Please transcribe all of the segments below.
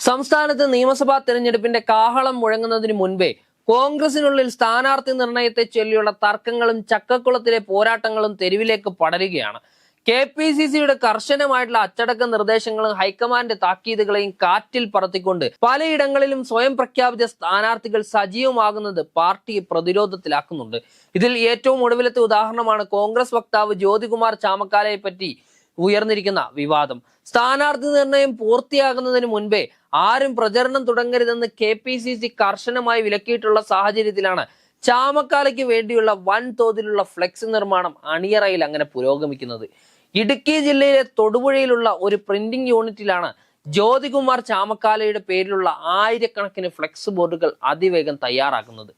സംസ്ഥാനത്ത് നിയമസഭാ തെരഞ്ഞെടുപ്പിന്റെ കാഹളം മുഴങ്ങുന്നതിന് മുൻപേ കോൺഗ്രസിനുള്ളിൽ സ്ഥാനാർത്ഥി നിർണയത്തെ ചൊല്ലിയുള്ള തർക്കങ്ങളും ചക്കക്കുളത്തിലെ പോരാട്ടങ്ങളും തെരുവിലേക്ക് പടരുകയാണ്. KPCCയുടെ കർശനമായിട്ടുള്ള അച്ചടക്ക നിർദ്ദേശങ്ങളും ഹൈക്കമാൻഡ് താക്കീതുകളെയും കാറ്റിൽ പറത്തിക്കൊണ്ട് പലയിടങ്ങളിലും സ്വയം പ്രഖ്യാപിച്ച സ്ഥാനാർത്ഥികൾ സജീവമാകുന്നത് പാർട്ടിയെ പ്രതിരോധത്തിലാക്കുന്നുണ്ട്. ഇതിൽ ഏറ്റവും ഒടുവിലത്തെ ഉദാഹരണമാണ് കോൺഗ്രസ് വക്താവ് ജ്യോതികുമാർ ചാമക്കാലയെ പറ്റി ഉയർന്നിരിക്കുന്ന വിവാദം. സ്ഥാനാർത്ഥി നിർണയം പൂർത്തിയാകുന്നതിന് മുൻപേ ആരും പ്രചരണം തുടങ്ങരുതെന്ന് KPCC കർശനമായി വിലക്കിയിട്ടുള്ള സാഹചര്യത്തിലാണ് ചാമക്കാലയ്ക്ക് വേണ്ടിയുള്ള വൻതോതിലുള്ള ഫ്ലെക്സ് നിർമ്മാണം അണിയറയിൽ അങ്ങനെ പുരോഗമിക്കുന്നത്. ഇടുക്കി ജില്ലയിലെ തൊടുപുഴയിലുള്ള ഒരു പ്രിന്റിംഗ് യൂണിറ്റിലാണ് ജ്യോതികുമാർ ചാമക്കാലയുടെ പേരിലുള്ള ആയിരക്കണക്കിന് ഫ്ലെക്സ് ബോർഡുകൾ അതിവേഗം തയ്യാറാക്കുന്നത്.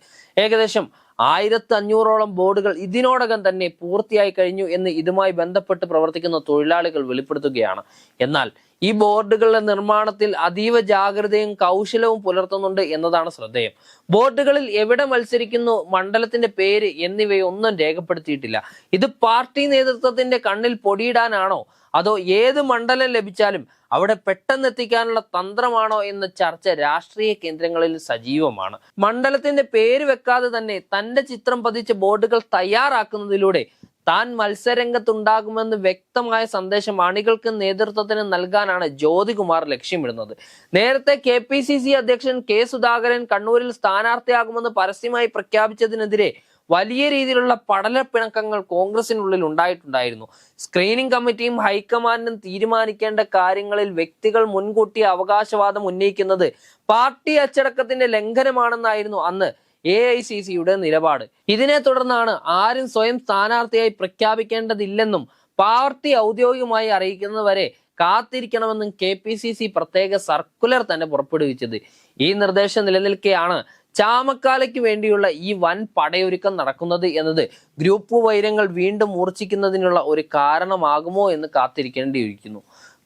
ഏകദേശം 1500ഓളം ബോർഡുകൾ ഇതിനോടകം തന്നെ പൂർത്തിയായി കഴിഞ്ഞു എന്ന് ഇതുമായി ബന്ധപ്പെട്ട് പ്രവർത്തിക്കുന്ന തൊഴിലാളികൾ വെളിപ്പെടുത്തുകയാണ്. എന്നാൽ ഈ ബോർഡുകളുടെ നിർമ്മാണത്തിൽ അതീവ ജാഗ്രതയും കൗശലവും പുലർത്തുന്നുണ്ട് എന്നതാണ് ശ്രദ്ധേയം. ബോർഡുകളിൽ എവിടെ മത്സരിക്കുന്നു, മണ്ഡലത്തിന്റെ പേര് എന്നിവയൊന്നും രേഖപ്പെടുത്തിയിട്ടില്ല. ഇത് പാർട്ടി നേതൃത്വത്തിന്റെ കണ്ണിൽ പൊടിയിടാനാണോ അതോ ഏത് മണ്ഡലം ലഭിച്ചാലും അവിടെ പെട്ടെന്ന് എത്തിക്കാനുള്ള തന്ത്രമാണോ എന്ന ചർച്ച രാഷ്ട്രീയ കേന്ദ്രങ്ങളിൽ സജീവമാണ്. മണ്ഡലത്തിന്റെ പേര് വെക്കാതെ തന്നെ തന്റെ ചിത്രം പതിച്ച ബോർഡുകൾ തയ്യാറാക്കുന്നതിലൂടെ താൻ മത്സരരംഗത്തുണ്ടാകുമെന്ന് വ്യക്തമായ സന്ദേശം അണികൾക്ക് നേതൃത്വത്തിന് നൽകാനാണ് ജ്യോതികുമാർ ലക്ഷ്യമിടുന്നത്. നേരത്തെ KPCC അധ്യക്ഷൻ K സുധാകരൻ കണ്ണൂരിൽ സ്ഥാനാർത്ഥിയാകുമെന്ന് പരസ്യമായി പ്രഖ്യാപിച്ചതിനെതിരെ വലിയ രീതിയിലുള്ള പടലപ്പിണക്കങ്ങൾ കോൺഗ്രസിനുള്ളിൽ ഉണ്ടായിട്ടുണ്ടായിരുന്നു. സ്ക്രീനിംഗ് കമ്മിറ്റിയും ഹൈക്കമാൻഡും തീരുമാനിക്കേണ്ട കാര്യങ്ങളിൽ വ്യക്തികൾ മുൻകൂട്ടി അവകാശവാദം ഉന്നയിക്കുന്നത് പാർട്ടി അച്ചടക്കത്തിന്റെ ലംഘനമാണെന്നായിരുന്നു അന്ന് AICCയുടെ നിലപാട്. ഇതിനെ തുടർന്നാണ് ആരും സ്വയം സ്ഥാനാർത്ഥിയായി പ്രഖ്യാപിക്കേണ്ടതില്ലെന്നും പാർട്ടി ഔദ്യോഗികമായി അറിയിക്കുന്നതുവരെ കാത്തിരിക്കണമെന്നും KPCC പ്രത്യേക സർക്കുലർ തന്നെ പുറപ്പെടുവിച്ചത്. ഈ നിർദ്ദേശം നിലനിൽക്കെയാണ് ചാമക്കാലയ്ക്ക് വേണ്ടിയുള്ള ഈ വൻ പടയൊരുക്കം നടക്കുന്നത് എന്നത് ഗ്രൂപ്പ് വൈരങ്ങൾ വീണ്ടും മൂർച്ഛിക്കുന്നതിനുള്ള ഒരു കാരണമാകുമോ എന്ന് കാത്തിരിക്കേണ്ടിയിരിക്കുന്നു.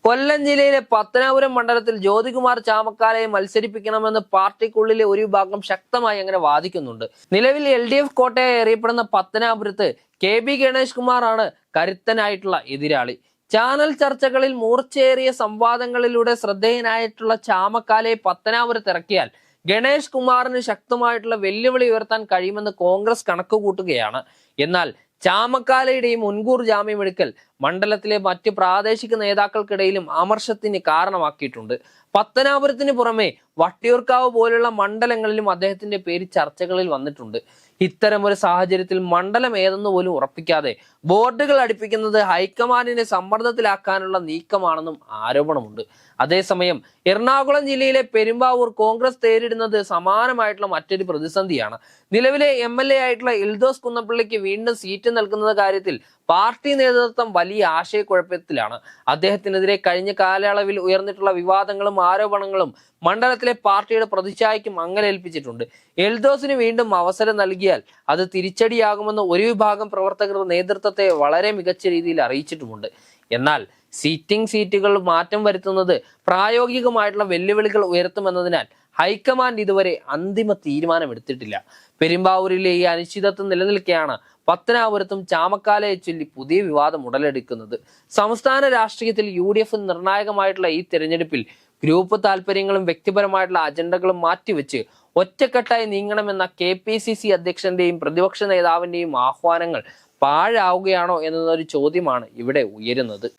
കൊല്ലം ജില്ലയിലെ പത്തനാപുരം മണ്ഡലത്തിൽ ജ്യോതികുമാർ ചാമക്കാലയെ മത്സരിപ്പിക്കണമെന്ന് പാർട്ടിക്കുള്ളിലെ ഒരു വിഭാഗം ശക്തമായി അങ്ങനെ വാദിക്കുന്നുണ്ട്. നിലവിൽ LDF കോട്ടയായി അറിയപ്പെടുന്ന പത്തനാപുരത്ത് KB ഗണേഷ് കുമാറാണ് കരുത്തനായിട്ടുള്ള എതിരാളി. ചാനൽ ചർച്ചകളിൽ മൂർച്ചയേറിയ സംവാദങ്ങളിലൂടെ ശ്രദ്ധേയനായിട്ടുള്ള ചാമക്കാലയെ പത്തനാപുരത്ത് ഇറക്കിയാൽ ഗണേഷ് കുമാറിന് ശക്തമായിട്ടുള്ള വെല്ലുവിളി ഉയർത്താൻ കഴിയുമെന്ന് കോൺഗ്രസ് കണക്കുകൂട്ടുകയാണ്. എന്നാൽ ചാമക്കാലയുടെയും മുൻകൂർ ജാമ്യമെടുക്കൽ മണ്ഡലത്തിലെ മറ്റ് പ്രാദേശിക നേതാക്കൾക്കിടയിലും അമർഷത്തിന് കാരണമാക്കിയിട്ടുണ്ട്. പത്തനാപുരത്തിന് പുറമെ വട്ടിയൂർക്കാവ് പോലുള്ള മണ്ഡലങ്ങളിലും അദ്ദേഹത്തിന്റെ പേര് ചർച്ചകളിൽ വന്നിട്ടുണ്ട്. ഇത്തരം ഒരു സാഹചര്യത്തിൽ മണ്ഡലം ഏതെന്ന് പോലും ഉറപ്പിക്കാതെ ബോർഡുകൾ അടുപ്പിക്കുന്നത് ഹൈക്കമാൻഡിനെ സമ്മർദ്ദത്തിലാക്കാനുള്ള നീക്കമാണെന്നും ആരോപണമുണ്ട്. അതേസമയം എറണാകുളം ജില്ലയിലെ പെരുമ്പാവൂർ കോൺഗ്രസ് നേരിടുന്നത് സമാനമായിട്ടുള്ള മറ്റൊരു പ്രതിസന്ധിയാണ്. നിലവിലെ MLA ആയിട്ടുള്ള ഇൽദോസ് കുന്നപ്പള്ളിക്ക് വീണ്ടും സീറ്റ് നൽകുന്ന കാര്യത്തിൽ പാർട്ടി നേതൃത്വം വലിയ ആശയക്കുഴപ്പത്തിലാണ്. അദ്ദേഹത്തിനെതിരെ കഴിഞ്ഞ കാലയളവിൽ ഉയർന്നിട്ടുള്ള വിവാദങ്ങളും ആരോപണങ്ങളും മണ്ഡലത്തിലെ പാർട്ടിയുടെ പ്രതിച്ഛായയ്ക്കും അങ്ങലേൽപ്പിച്ചിട്ടുണ്ട്. എൽദോസിന് വീണ്ടും അവസരം നൽകിയാൽ അത് തിരിച്ചടിയാകുമെന്ന് ഒരു വിഭാഗം പ്രവർത്തകർ നേതൃത്വത്തെ വളരെ മികച്ച രീതിയിൽ അറിയിച്ചിട്ടുമുണ്ട്. എന്നാൽ സിറ്റിംഗ് സീറ്റുകൾ മാറ്റം വരുത്തുന്നത് പ്രായോഗികമായിട്ടുള്ള വെല്ലുവിളികൾ ഉയർത്തുമെന്നതിനാൽ ഹൈക്കമാൻഡ് ഇതുവരെ അന്തിമ തീരുമാനമെടുത്തിട്ടില്ല. പെരുമ്പാവൂരിലെ ഈ അനിശ്ചിതത്വം നിലനിൽക്കെയാണ് പത്തനാപുരത്തും ചാമക്കാലയെ ചൊല്ലി പുതിയ വിവാദം ഉടലെടുക്കുന്നത്. സംസ്ഥാന രാഷ്ട്രീയത്തിൽ UDF നിർണായകമായിട്ടുള്ള ഈ തെരഞ്ഞെടുപ്പിൽ ഗ്രൂപ്പ് താല്പര്യങ്ങളും വ്യക്തിപരമായിട്ടുള്ള അജണ്ടകളും മാറ്റിവെച്ച് ഒറ്റക്കെട്ടായി നീങ്ങണമെന്ന KPCC അധ്യക്ഷന്റെയും പ്രതിപക്ഷ നേതാവിന്റെയും ആഹ്വാനങ്ങൾ പാഴാവുകയാണോ എന്നതൊരു ചോദ്യമാണ് ഇവിടെ ഉയരുന്നത്.